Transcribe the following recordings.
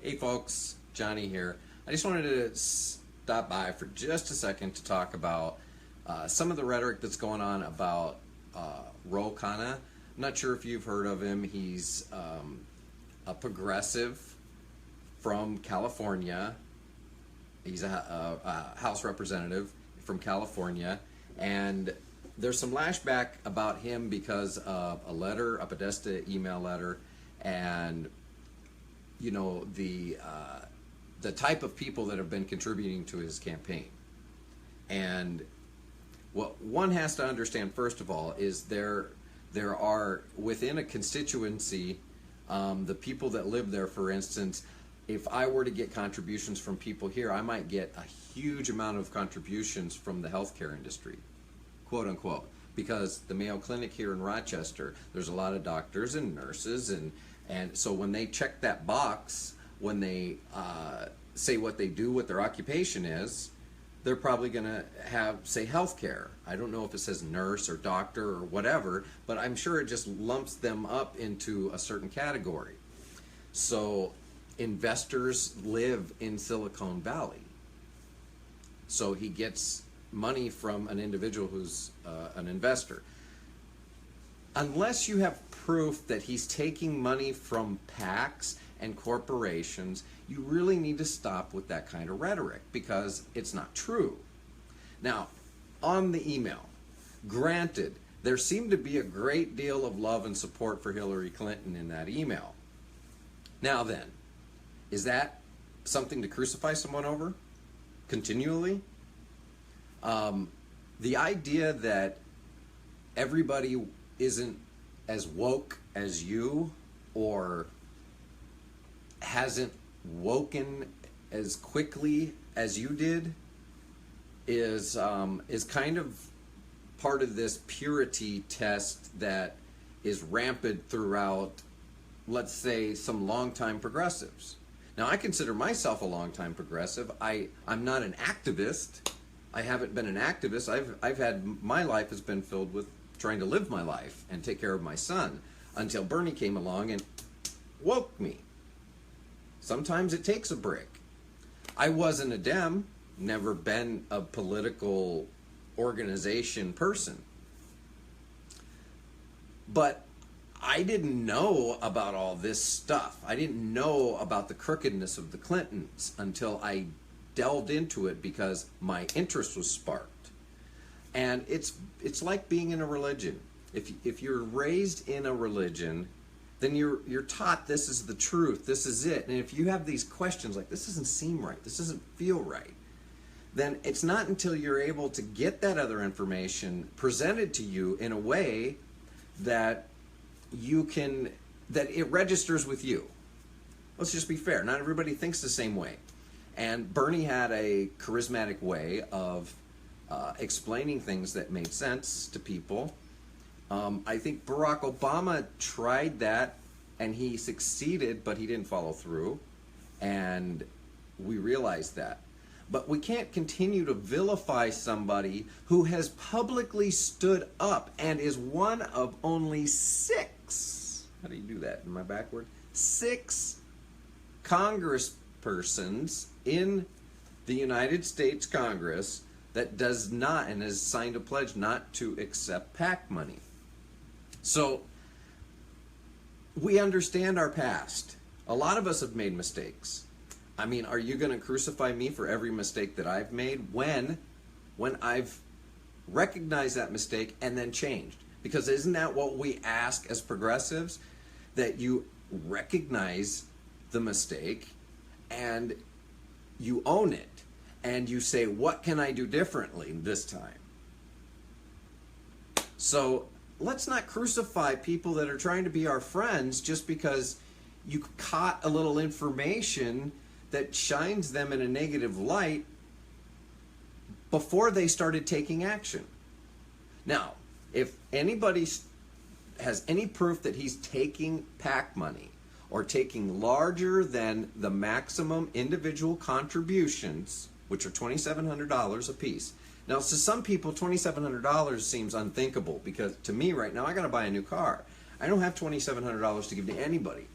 Hey folks, Johnny here. I just wanted to stop by for just a second to talk about some of the rhetoric that's going on about Khanna. I'm not sure if you've heard of him. He's a progressive from California. He's a House representative from California, and there's some lashback about him because of a letter, a Podesta email letter, and you know the type of people that have been contributing to his campaign. And what one has to understand first of all is there are within a constituency, the people that live there, for instance, if I were to get contributions from people here, I might get a huge amount of contributions from the healthcare industry, quote unquote, because the Mayo Clinic here in Rochester, there's a lot of doctors and nurses, and so when they check that box, when they say what they do, what their occupation is, they're probably going to have, say, healthcare. I don't know if it says nurse or doctor or whatever, but I'm sure it just lumps them up into a certain category. So investors live in Silicon Valley. So he gets money from an individual who's an investor. Unless you have proof that he's taking money from PACs and corporations, you really need to stop with that kind of rhetoric because it's not true. Now, on the email, granted, there seemed to be a great deal of love and support for Hillary Clinton in that email. Now then, is that something to crucify someone over continually? The idea that everybody isn't as woke as you or hasn't woken as quickly as you did is kind of part of this purity test that is rampant throughout, let's say, some longtime progressives. Now, I consider myself a longtime progressive. I'm not an activist. I haven't been an activist. I've had, my life has been filled with trying to live my life and take care of my son until Bernie came along and woke me. Sometimes it takes a break. I wasn't a Dem, never been a political organization person. But I didn't know about all this stuff. I didn't know about the crookedness of the Clintons until I delved into it because my interest was sparked. And it's like being in a religion. If you're raised in a religion, then you're taught this is the truth, this is it. And if you have these questions like, this doesn't seem right, this doesn't feel right, then it's not until you're able to get that other information presented to you in a way that that it registers with you. Let's just be fair. Not everybody thinks the same way. And Bernie had a charismatic way of explaining things that made sense to people. I think Barack Obama tried that and he succeeded, but he didn't follow through. And we realized that. But we can't continue to vilify somebody who has publicly stood up and is one of only 6. How do you do that? Am I backward? 6 congresspersons in the United States Congress that does not and has signed a pledge not to accept PAC money. So we understand our past. A lot of us have made mistakes. I mean, are you going to crucify me for every mistake that I've made when I've recognized that mistake and then changed? Because isn't that what we ask as progressives? That you recognize the mistake and you own it and you say, what can I do differently this time? So let's not crucify people that are trying to be our friends just because you caught a little information that shines them in a negative light before they started taking action. Now, if anybody has any proof that he's taking PAC money or taking larger than the maximum individual contributions, which are $2,700 a piece. Now, to some people, $2,700 seems unthinkable because to me right now, I got to buy a new car. I don't have $2,700 to give to anybody.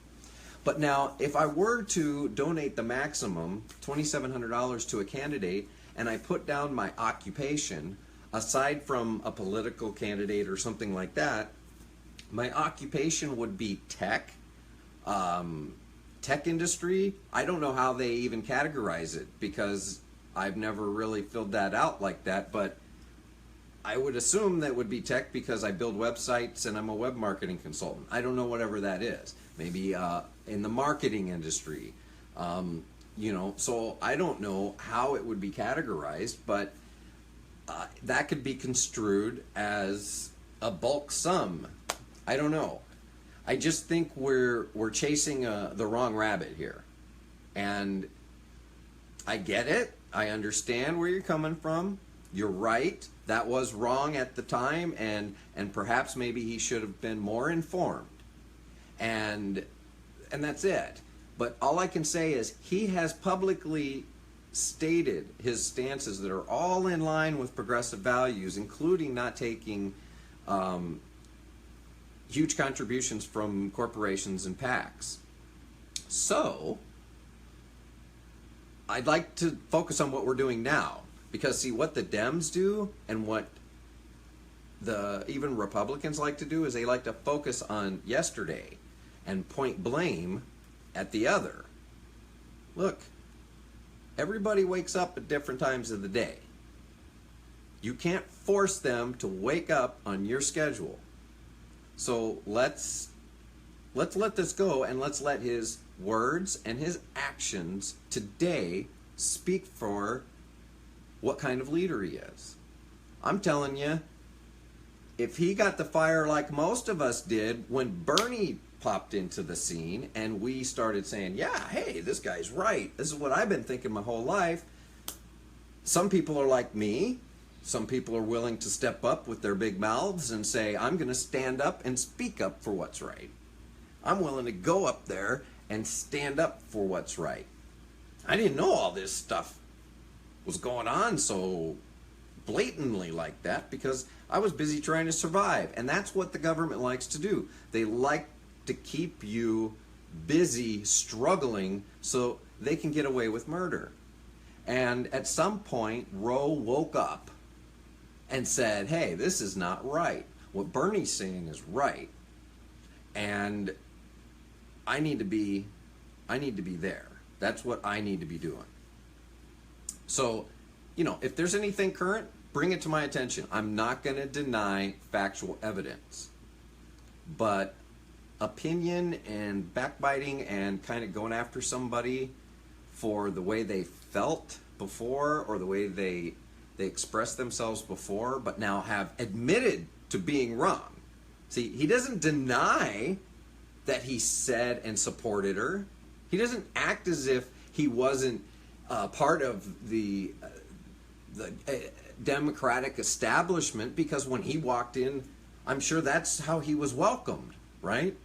But now, if I were to donate the maximum, $2,700 to a candidate, and I put down my occupation, aside from a political candidate or something like that, my occupation would be tech, tech industry. I don't know how they even categorize it because I've never really filled that out like that, but I would assume that would be tech because I build websites and I'm a web marketing consultant. I don't know whatever that is. Maybe in the marketing industry, so I don't know how it would be categorized, but that could be construed as a bulk sum. I don't know. I just think we're chasing the wrong rabbit here, and I get it. I understand where you're coming from. You're right. That was wrong at the time, and perhaps maybe he should have been more informed. And that's it. But all I can say is he has publicly stated his stances that are all in line with progressive values, including not taking huge contributions from corporations and PACs. So I'd like to focus on what we're doing now, because see, what the Dems do and what the even Republicans like to do is they like to focus on yesterday and point blame at the other. Look, everybody wakes up at different times of the day. You can't force them to wake up on your schedule. So let's let this go, and let's let his words and his actions today speak for what kind of leader he is. I'm telling you, if he got the fire like most of us did when Bernie popped into the scene and we started saying, yeah, hey, this guy's right. This is what I've been thinking my whole life. Some people are like me. Some people are willing to step up with their big mouths and say, I'm going to stand up and speak up for what's right. I'm willing to go up there and stand up for what's right. I didn't know all this stuff was going on so blatantly like that because I was busy trying to survive. And that's what the government likes to do. They like to keep you busy struggling so they can get away with murder. And at some point, Roe woke up and said, hey, this is not right. What Bernie's saying is right. And I need to be there. That's what I need to be doing. So, if there's anything current, bring it to my attention. I'm not going to deny factual evidence. But opinion and backbiting and kind of going after somebody for the way they felt before or the way they expressed themselves before, but now have admitted to being wrong. See, he doesn't deny that he said and supported her. He doesn't act as if he wasn't part of the Democratic establishment, because when he walked in, I'm sure that's how he was welcomed, right?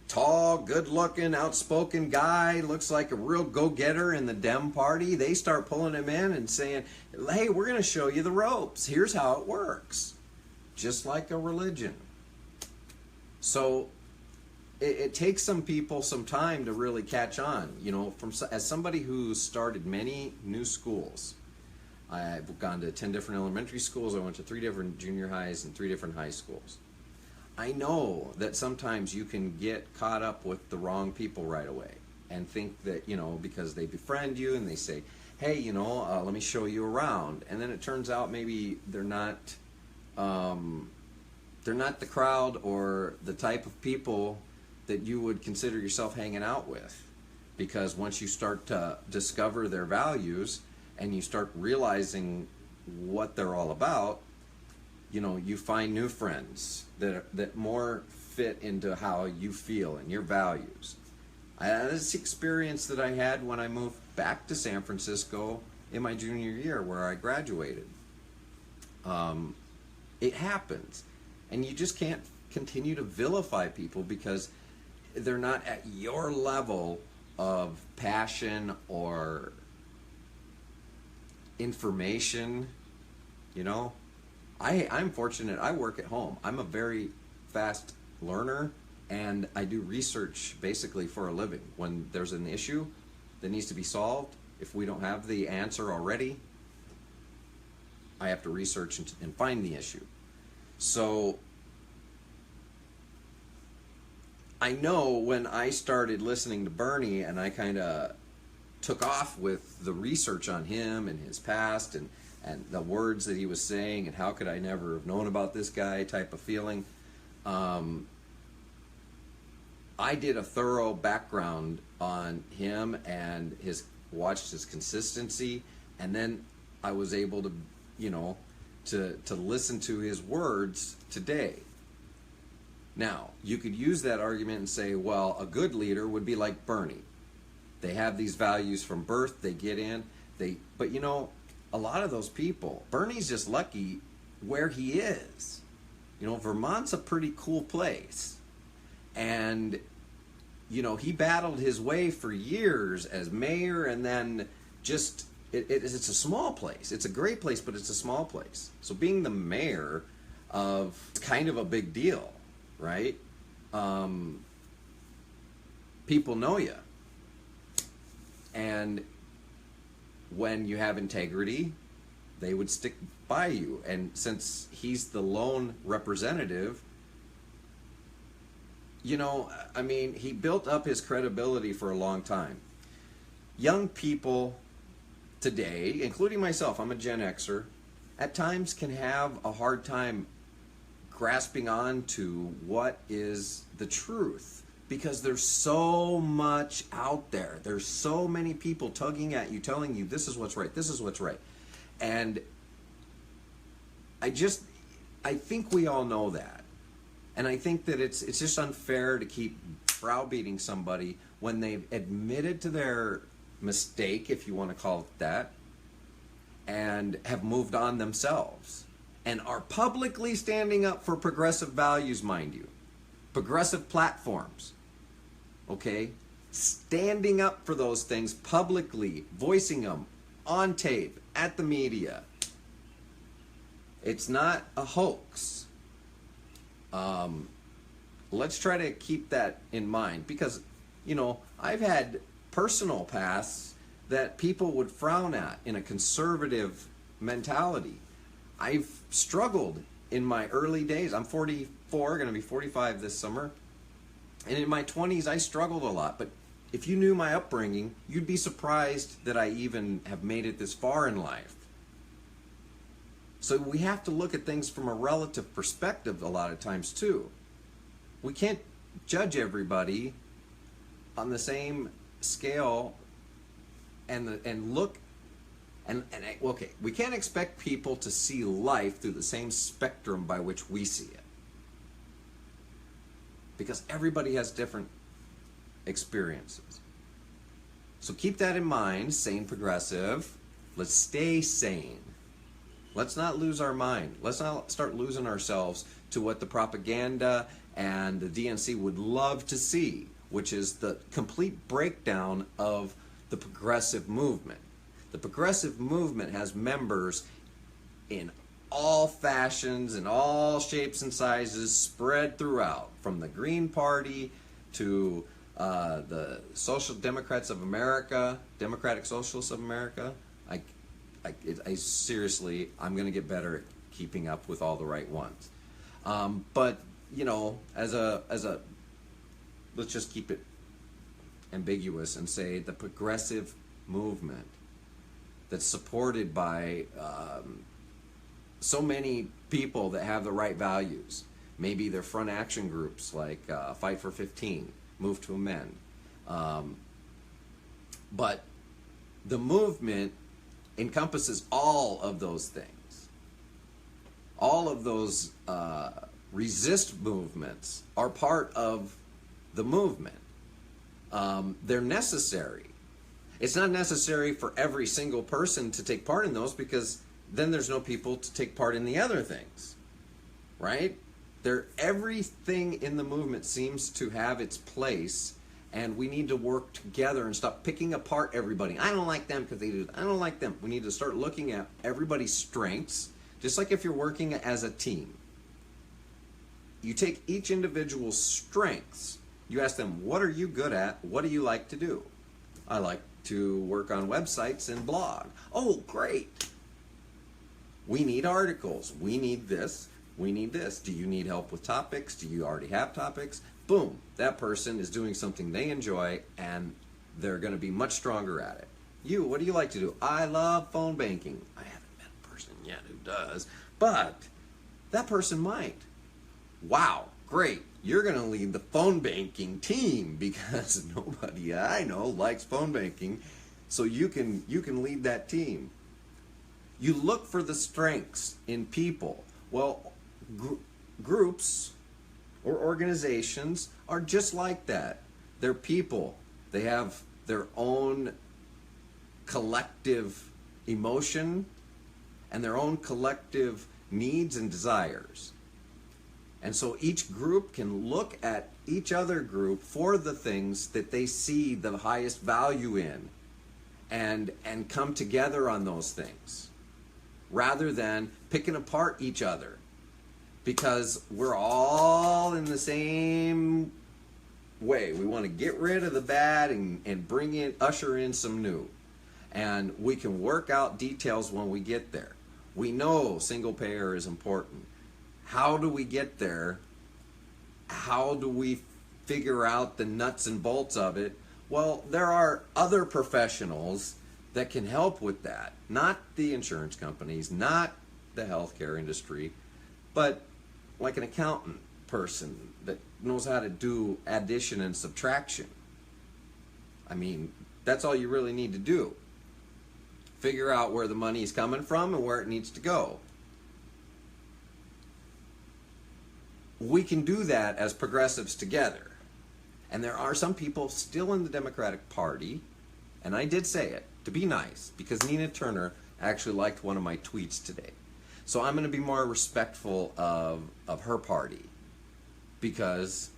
Tall, good-looking, outspoken guy, looks like a real go-getter in the Dem party. They start pulling him in and saying, hey, we're going to show you the ropes. Here's how it works. Just like a religion. So it takes some people some time to really catch on. As somebody who started many new schools, I've gone to 10 different elementary schools. I went to 3 different junior highs and 3 different high schools. I know that sometimes you can get caught up with the wrong people right away and think that, because they befriend you and they say, hey, let me show you around. And then it turns out maybe they're not the crowd or the type of people that you would consider yourself hanging out with. Because once you start to discover their values and you start realizing what they're all about, you find new friends that more fit into how you feel and your values. This experience that I had when I moved back to San Francisco in my junior year where I graduated. It happens. And you just can't continue to vilify people because they're not at your level of passion or information, I'm fortunate. I work at home. I'm a very fast learner, and I do research basically for a living. When there's an issue that needs to be solved, if we don't have the answer already, I have to research and find the issue. So I know when I started listening to Bernie and I kind of took off with the research on him and his past and the words that he was saying and how could I never have known about this guy type of feeling, I did a thorough background on him and watched his consistency, and then I was able to, to listen to his words today. Now, you could use that argument and say, well, a good leader would be like Bernie. They have these values from birth, they get in, but a lot of those people, Bernie's just lucky where he is. Vermont's a pretty cool place. And, he battled his way for years as mayor, and then just, it's a small place. It's a great place, but it's a small place. So being the mayor of, it's kind of a big deal, right? People know you. And when you have integrity, they would stick by you. And since he's the lone representative, he built up his credibility for a long time. Young people today, including myself, I'm a Gen Xer, at times can have a hard time grasping on to what is the truth, because there's so much out there. There's so many people tugging at you, telling you this is what's right, this is what's right. And I think we all know that. And I think that it's just unfair to keep browbeating somebody when they've admitted to their mistake, if you want to call it that, and have moved on themselves and are publicly standing up for progressive values, mind you, progressive platforms, okay? Standing up for those things publicly, voicing them on tape, at the media. It's not a hoax. Let's try to keep that in mind, because, I've had personal paths that people would frown at in a conservative mentality. I've struggled in my early days. I'm 44, going to be 45 this summer. And in my 20s, I struggled a lot. But if you knew my upbringing, you'd be surprised that I even have made it this far in life. So we have to look at things from a relative perspective a lot of times too. We can't judge everybody on the same scale okay, we can't expect people to see life through the same spectrum by which we see it, because everybody has different experiences. So keep that in mind, sane progressive. Let's stay sane. Let's not lose our mind. Let's not start losing ourselves to what the propaganda and the DNC would love to see, which is the complete breakdown of the progressive movement. The progressive movement has members in all fashions and all shapes and sizes spread throughout, from the Green Party to the Social Democrats of America, Democratic Socialists of America. I seriously, I'm going to get better at keeping up with all the right ones. But as a let's just keep it ambiguous and say the progressive movement that's supported by so many people that have the right values. Maybe they're front action groups like Fight for 15, Move to Amend. But the movement encompasses all of those things. All of those resist movements are part of the movement. They're necessary. It's not necessary for every single person to take part in those, because then there's no people to take part in the other things, right? Everything in the movement seems to have its place, and we need to work together and stop picking apart everybody. I don't like them because they do. I don't like them. We need to start looking at everybody's strengths, just like if you're working as a team. you take each individual's strengths. You ask them, what are you good at? What do you like to do? I like to work on websites and blog. Oh, great. We need articles. We need this. We need this. Do you need help with topics? Do you already have topics? Boom. That person is doing something they enjoy, and they're going to be much stronger at it. You, what do you like to do? I love phone banking. I haven't met a person yet who does, but that person might. Wow, great. You're going to lead the phone banking team because nobody I know likes phone banking, so you can lead that team. You look for the strengths in people. Well, groups or organizations are just like that. They're people. They have their own collective emotion and their own collective needs and desires. And so each group can look at each other group for the things that they see the highest value in and come together on those things rather than picking apart each other, because we're all in the same way. We want to get rid of the bad and bring in, usher in some new. And we can work out details when we get there. We know single payer is important. How do we get there? How do we figure out the nuts and bolts of it? Well, there are other professionals that can help with that. Not the insurance companies, not the healthcare industry, but like an accountant person that knows how to do addition and subtraction. I mean, that's all you really need to do. Figure out where the money is coming from and where it needs to go. We can do that as progressives together. And there are some people still in the Democratic Party, and I did say it, to be nice, because Nina Turner actually liked one of my tweets today. So I'm going to be more respectful of her party, because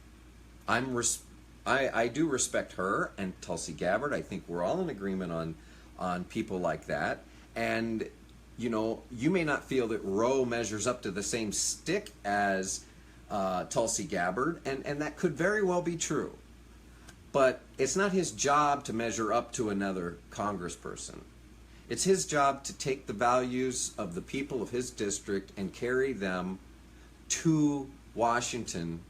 I do respect her and Tulsi Gabbard. I think we're all in agreement on people like that. And, you know, you may not feel that Roe measures up to the same stick as Tulsi Gabbard, and that could very well be true. But it's not his job to measure up to another congressperson. It's his job to take the values of the people of his district and carry them to Washington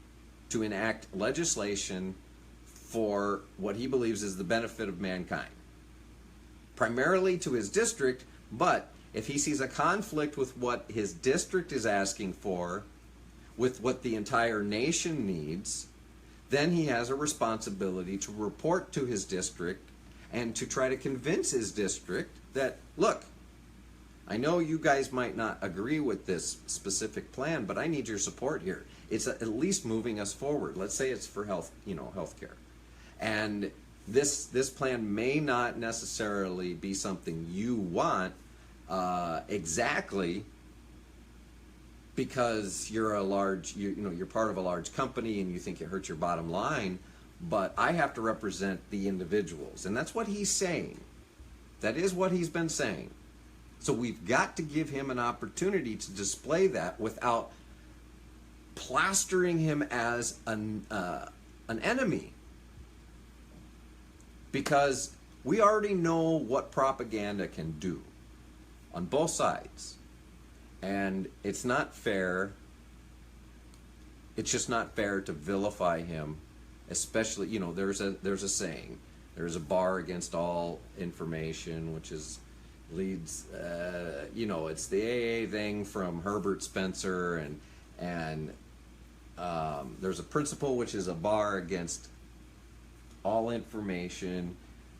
to enact legislation for what he believes is the benefit of mankind. Primarily to his district, but if he sees a conflict with what his district is asking for, with what the entire nation needs, then he has a responsibility to report to his district and to try to convince his district that, look, I know you guys might not agree with this specific plan, but I need your support here. It's at least moving us forward. Let's say it's for healthcare. And this plan may not necessarily be something you want exactly, because you're you're part of a large company and you think it hurts your bottom line, but I have to represent the individuals. And that's what he's saying. That is what he's been saying. So we've got to give him an opportunity to display that without plastering him as an enemy. Because we already know what propaganda can do on both sides. And it's not fair. It's just not fair to vilify him, especially, you know, there's a saying, there's a bar against all information, which leads, it's the AA thing from Herbert Spencer, and there's a principle which is a bar against all information,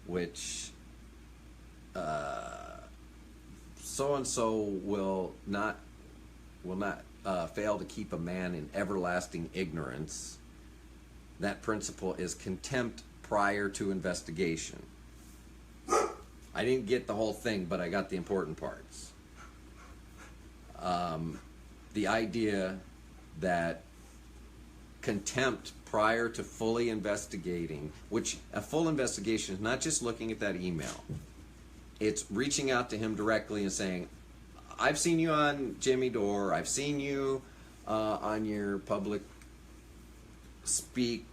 which so-and-so will not fail to keep a man in everlasting ignorance. That principle is contempt prior to investigation. I didn't get the whole thing, but I got the important parts. The idea that contempt prior to fully investigating, which a full investigation is not just looking at that email. It's reaching out to him directly and saying, I've seen you on Jimmy Dore, I've seen you on your public speak,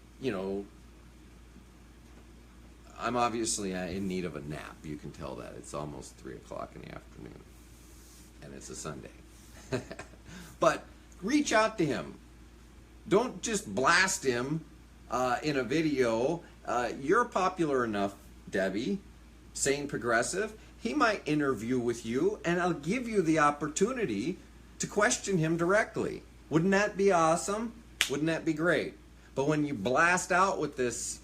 I'm obviously in need of a nap. You can tell that. It's almost 3 o'clock in the afternoon, and it's a Sunday. But reach out to him. Don't just blast him in a video. You're popular enough, Debbie, Sane Progressive. He might interview with you, and I'll give you the opportunity to question him directly. Wouldn't that be awesome? Wouldn't that be great? But when you blast out with this,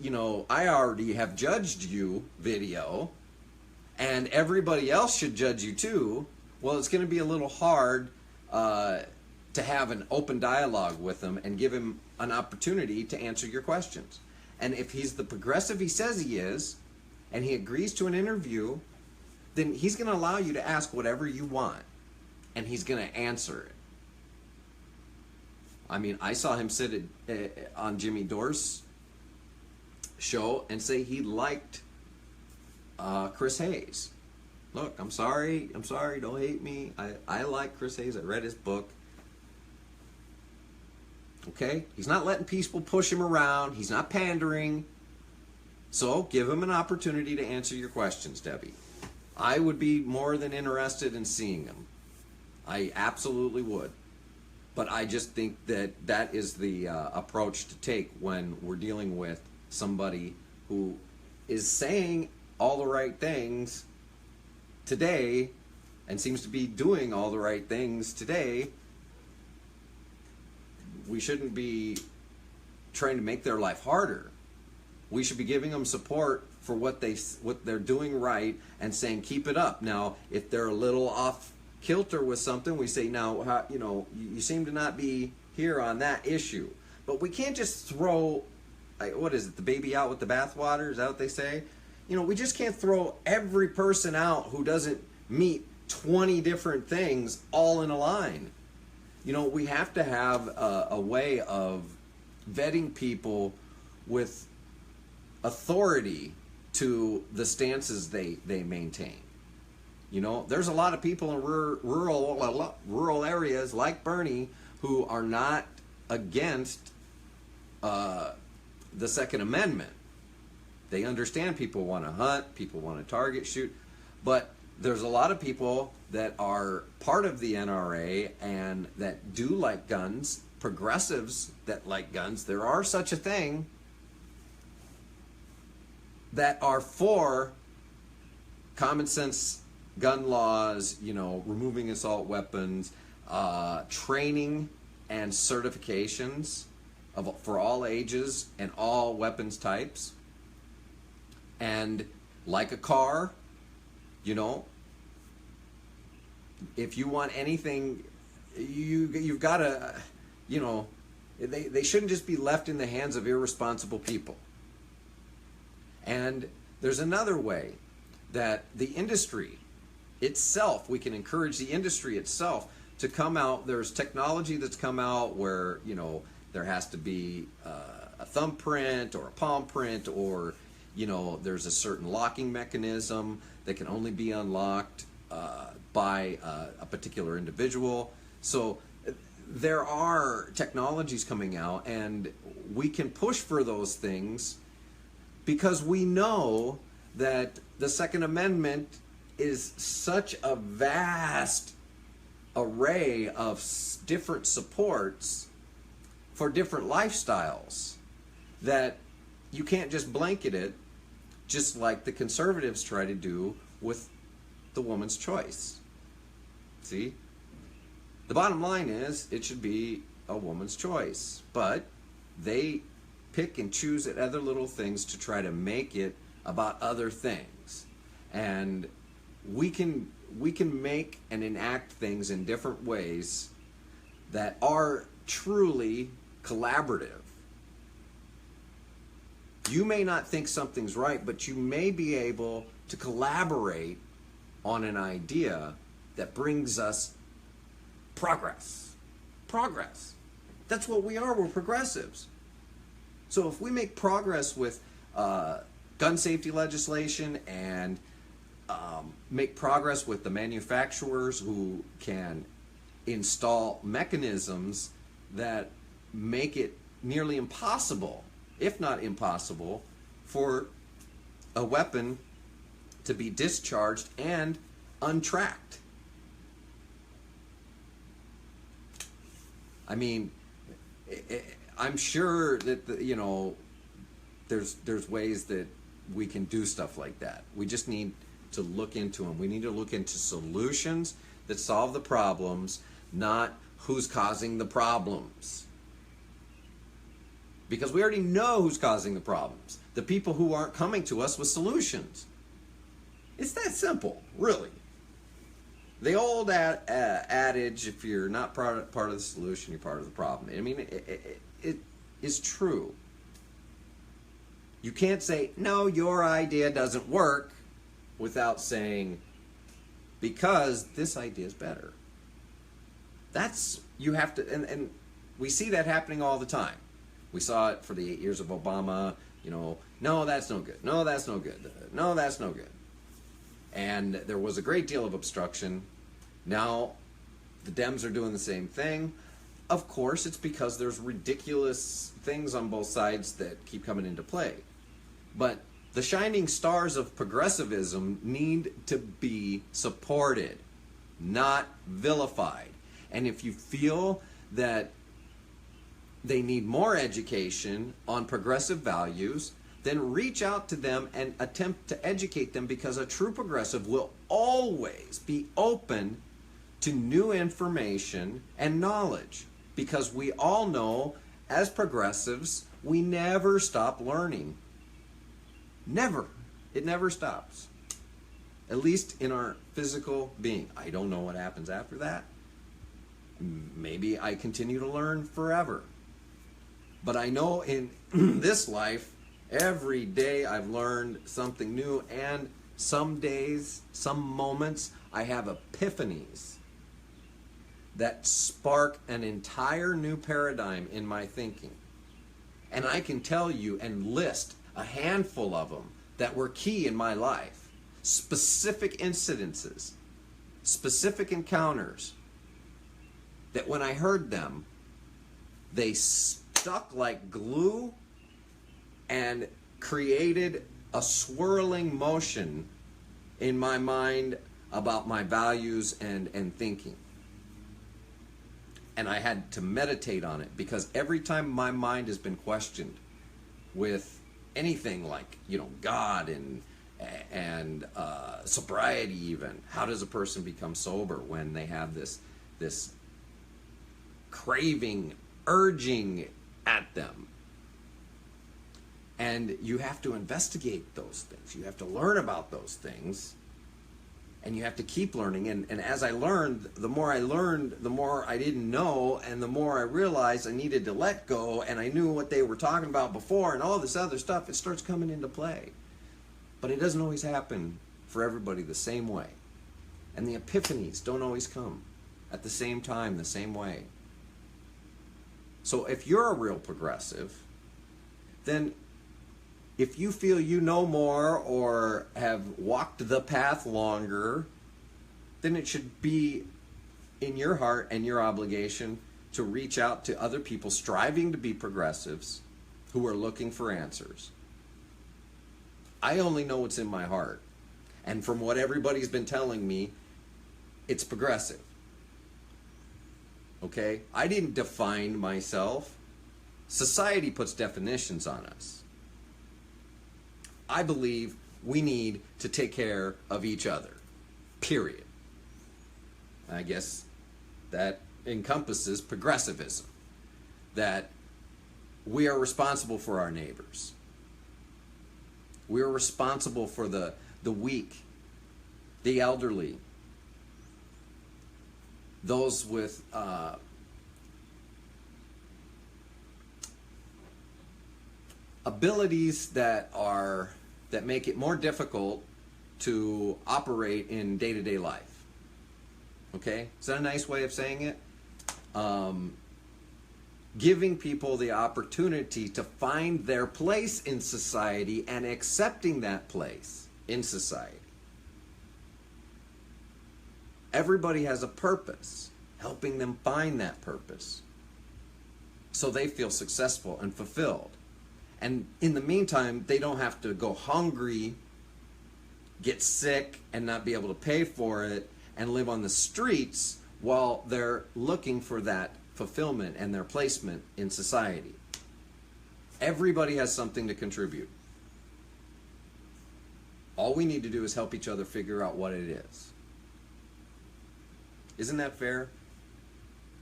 I already have judged you video, and everybody else should judge you too, well, it's going to be a little hard to have an open dialogue with him and give him an opportunity to answer your questions. And if he's the progressive he says he is, and he agrees to an interview, then he's going to allow you to ask whatever you want, and he's going to answer it. I mean, I saw him sit on Jimmy Dore's show and say he liked Chris Hayes. Look, I'm sorry, don't hate me. I like Chris Hayes. I read his book. Okay? He's not letting people push him around. He's not pandering. So give him an opportunity to answer your questions, Debbie. I would be more than interested in seeing him. I absolutely would. But I just think that is the approach to take when we're dealing with somebody who is saying all the right things today and seems to be doing all the right things today. We shouldn't be trying to make their life harder. We should be giving them support for what they're doing right and saying keep it up. Now, if they're a little off kilter with something, we say, now, you seem to not be here on that issue. But we can't just throw, what is it, the baby out with the bathwater? Is that what they say? We just can't throw every person out who doesn't meet 20 different things all in a line. We have to have a way of vetting people with authority to the stances they maintain. There's a lot of people in rural areas like Bernie who are not against the Second Amendment. They understand people want to hunt, people want to target shoot, but there's a lot of people that are part of the NRA and that do like guns, progressives that like guns. There are such a thing, that are for common sense gun laws, removing assault weapons, training and certifications for all ages and all weapons types. And like a car, if you want anything, you've got to, they shouldn't just be left in the hands of irresponsible people. And there's another way that the industry itself, we can encourage the industry itself to come out. There's technology that's come out where, there has to be a thumbprint or a palm print, or, there's a certain locking mechanism that can only be unlocked by a particular individual. So there are technologies coming out, and we can push for those things because we know that the Second Amendment is such a vast array of different supports for different lifestyles that you can't just blanket it, just like the conservatives try to do with the woman's choice. See? The bottom line is it should be a woman's choice, but they pick and choose at other little things to try to make it about other things. And we can make and enact things in different ways that are truly collaborative. You may not think something's right, but you may be able to collaborate on an idea that brings us progress. Progress. That's what we are. We're progressives. So if we make progress with gun safety legislation and make progress with the manufacturers who can install mechanisms that make it nearly impossible, if not impossible, for a weapon to be discharged and untracked. I mean, I'm sure that there's ways that we can do stuff like that. We just need to look into them. We need to look into solutions that solve the problems, not who's causing the problems. Because we already know who's causing the problems. The people who aren't coming to us with solutions. It's that simple, really. The old adage, if you're not part of the solution, you're part of the problem. I mean, it is true. You can't say, no, your idea doesn't work, without saying, because this idea is better. You have to, and we see that happening all the time. We saw it for the 8 years of Obama, no, that's no good. No, that's no good. No, that's no good. And there was a great deal of obstruction. Now, the Dems are doing the same thing. Of course, it's because there's ridiculous things on both sides that keep coming into play. But the shining stars of progressivism need to be supported, not vilified. And if you feel that they need more education on progressive values, then reach out to them and attempt to educate them, because a true progressive will always be open to new information and knowledge. Because we all know, as progressives, we never stop learning. Never. It never stops. At least in our physical being. I don't know what happens after that. Maybe I continue to learn forever. But I know in this life, every day I've learned something new, and some days, some moments, I have epiphanies that spark an entire new paradigm in my thinking. And I can tell you and list a handful of them that were key in my life. Specific incidences, specific encounters, that when I heard them, they stuck like glue and created a swirling motion in my mind about my values and thinking. And I had to meditate on it, because every time my mind has been questioned with anything like, God and sobriety even. How does a person become sober when they have this craving, urging at them? And you have to investigate those things. You have to learn about those things. And you have to keep learning. And as I learned, the more I didn't know, and the more I realized I needed to let go, and I knew what they were talking about before, and all this other stuff, it starts coming into play. But it doesn't always happen for everybody the same way. And the epiphanies don't always come at the same time, the same way. So if you're a real progressive, then if you feel you know more or have walked the path longer, then it should be in your heart and your obligation to reach out to other people striving to be progressives who are looking for answers. I only know what's in my heart. And from what everybody's been telling me, it's progressive. Okay? I didn't define myself. Society puts definitions on us. I believe we need to take care of each other. Period. I guess that encompasses progressivism. That we are responsible for our neighbors. We are responsible for the weak, the elderly, those with abilities that make it more difficult to operate in day-to-day life. Okay? Is that a nice way of saying it? Giving people the opportunity to find their place in society and accepting that place in society. Everybody has a purpose, helping them find that purpose. so they feel successful and fulfilled. And in the meantime, they don't have to go hungry, get sick, and not be able to pay for it, and live on the streets while they're looking for that fulfillment and their placement in society. Everybody has something to contribute. All we need to do is help each other figure out what it is. Isn't that fair?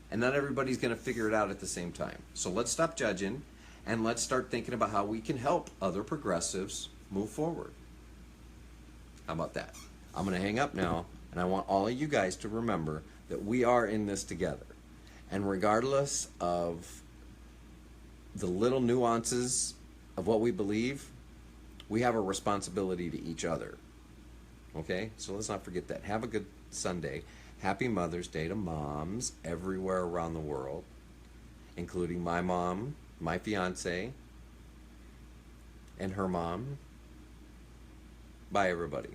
And not everybody's going to figure it out at the same time. So let's stop judging and let's start thinking about how we can help other progressives move forward. How about that? I'm going to hang up now, and I want all of you guys to remember that we are in this together. And regardless of the little nuances of what we believe, we have a responsibility to each other. Okay? So let's not forget that. Have a good Sunday. Happy Mother's Day to moms everywhere around the world, including my mom, my fiance, and her mom. Bye, everybody.